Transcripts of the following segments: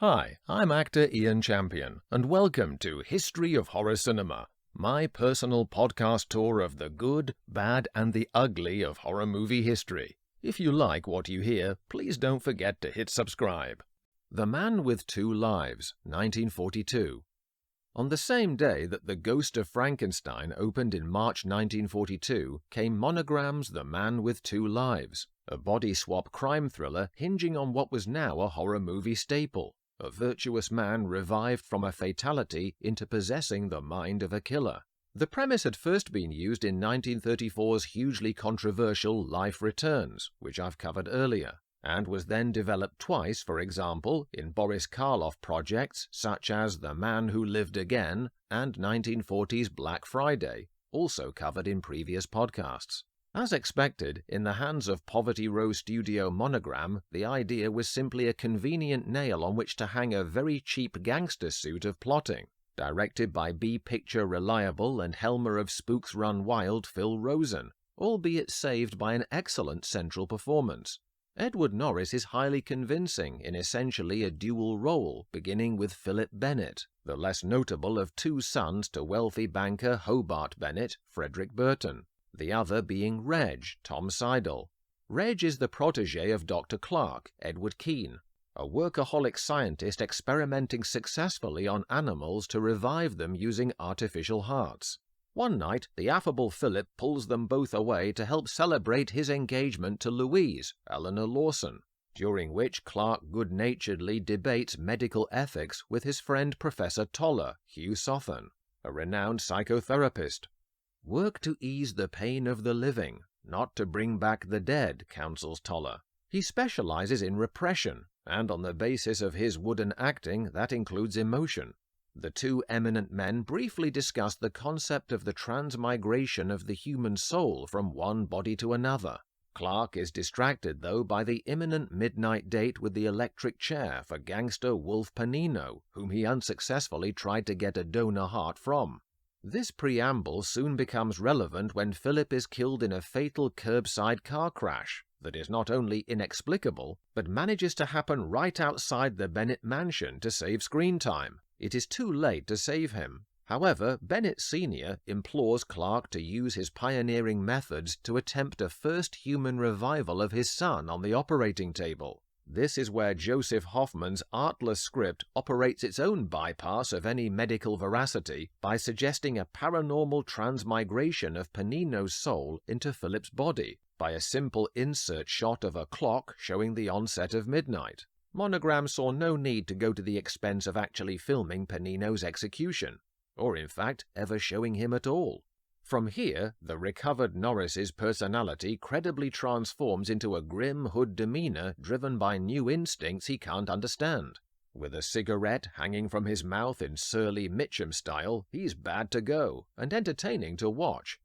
Hi, I'm actor Ian Champion, and welcome to History of Horror Cinema, my personal podcast tour of the good, bad, and the ugly of horror movie history. If you like what you hear, please don't forget to hit subscribe. The Man with Two Lives, 1942. On the same day that The Ghost of Frankenstein opened in March 1942 came Monogram's The Man with Two Lives, a body-swap crime thriller hinging on what was now a horror movie staple. A virtuous man revived from a fatality into possessing the mind of a killer. The premise had first been used in 1934's hugely controversial Life Returns, which I've covered earlier, and was then developed twice, for example, in Boris Karloff projects such as The Man Who Lived Again and 1940's Black Friday, also covered in previous podcasts. As expected, in the hands of Poverty Row studio Monogram, the idea was simply a convenient nail on which to hang a very cheap gangster suit of plotting. Directed by B-Picture reliable and Helmer of Spooks Run Wild Phil Rosen, albeit saved by an excellent central performance. Edward Norris is highly convincing in essentially a dual role, beginning with Philip Bennett, the less notable of two sons to wealthy banker Hobart Bennett, Frederick Burton. The other being Reg, Tom Seidel. Reg is the protege of Dr. Clark, Edward Keane, a workaholic scientist experimenting successfully on animals to revive them using artificial hearts. One night, the affable Philip pulls them both away to help celebrate his engagement to Louise, Eleanor Lawson, during which Clark good-naturedly debates medical ethics with his friend Professor Toller, Hugh Sothern, a renowned psychotherapist. Work to ease the pain of the living, not to bring back the dead, counsels Toller. He specializes in repression, and on the basis of his wooden acting, that includes emotion. The two eminent men briefly discuss the concept of the transmigration of the human soul from one body to another. Clark is distracted, though, by the imminent midnight date with the electric chair for gangster Wolf Panino, whom he unsuccessfully tried to get a donor heart from. This preamble soon becomes relevant when Philip is killed in a fatal curbside car crash that is not only inexplicable, but manages to happen right outside the Bennett mansion to save screen time. It is too late to save him. However, Bennett Sr. implores Clark to use his pioneering methods to attempt a first human revival of his son on the operating table. This is where Joseph Hoffman's artless script operates its own bypass of any medical veracity by suggesting a paranormal transmigration of Panino's soul into Philip's body by a simple insert shot of a clock showing the onset of midnight. Monogram saw no need to go to the expense of actually filming Panino's execution, or in fact ever showing him at all. From here, the recovered Norris's personality credibly transforms into a grim hood demeanor driven by new instincts he can't understand. With a cigarette hanging from his mouth in surly Mitchum style, he's bad to go and entertaining to watch.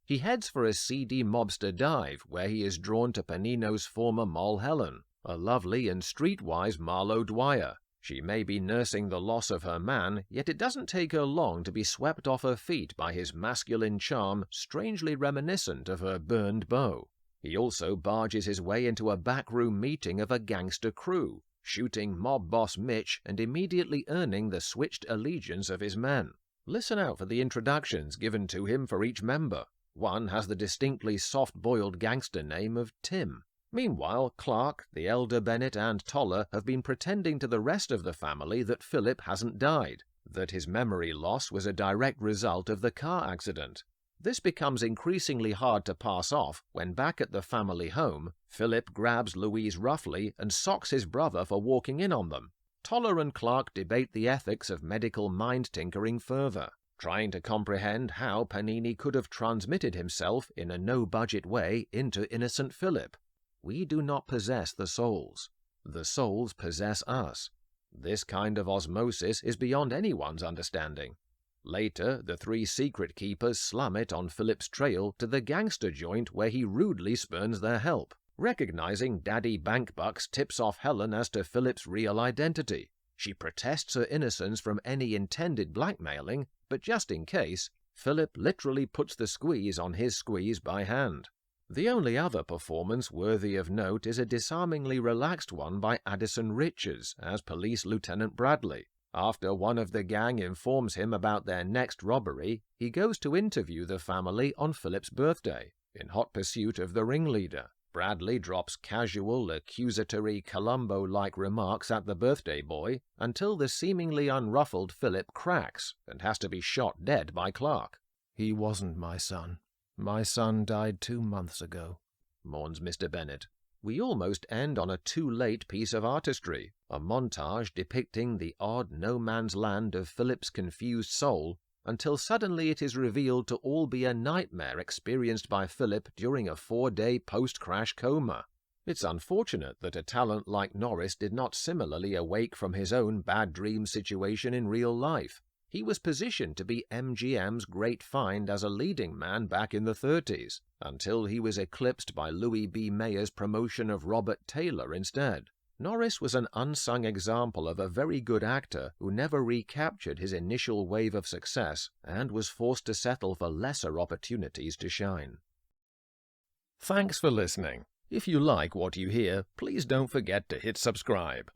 He heads for a seedy mobster dive where he is drawn to Panino's former moll Helen, a lovely and streetwise Marlo Dwyer. She may be nursing the loss of her man, yet it doesn't take her long to be swept off her feet by his masculine charm strangely reminiscent of her burned beau. He also barges his way into a backroom meeting of a gangster crew, shooting mob boss Mitch and immediately earning the switched allegiance of his men. Listen out for the introductions given to him for each member. One has the distinctly soft-boiled gangster name of Tim. Meanwhile, Clark, the elder Bennett, and Toller have been pretending to the rest of the family that Philip hasn't died, that his memory loss was a direct result of the car accident. This becomes increasingly hard to pass off when, back at the family home, Philip grabs Louise roughly and socks his brother for walking in on them. Toller and Clark debate the ethics of medical mind-tinkering further, trying to comprehend how Panini could have transmitted himself in a no-budget way into innocent Philip. We do not possess the souls. The souls possess us. This kind of osmosis is beyond anyone's understanding. Later, the three secret keepers slum it on Philip's trail to the gangster joint where he rudely spurns their help. Recognizing Daddy Bankbucks tips off Helen as to Philip's real identity. She protests her innocence from any intended blackmailing, but just in case, Philip literally puts the squeeze on his squeeze by hand. The only other performance worthy of note is a disarmingly relaxed one by Addison Richards as Police Lieutenant Bradley. After one of the gang informs him about their next robbery, he goes to interview the family on Philip's birthday. In hot pursuit of the ringleader, Bradley drops casual, accusatory, Columbo-like remarks at the birthday boy until the seemingly unruffled Philip cracks and has to be shot dead by Clark. "He wasn't my son. My son died 2 months ago," mourns Mr. Bennet. We almost end on a too-late piece of artistry, a montage depicting the odd no-man's land of Philip's confused soul, until suddenly it is revealed to all be a nightmare experienced by Philip during a 4-day post-crash coma. It's unfortunate that a talent like Norris did not similarly awake from his own bad dream situation in real life. He was positioned to be MGM's great find as a leading man back in the 30s, until he was eclipsed by Louis B. Mayer's promotion of Robert Taylor instead. Norris was an unsung example of a very good actor who never recaptured his initial wave of success and was forced to settle for lesser opportunities to shine. Thanks for listening. If you like what you hear, please don't forget to hit subscribe.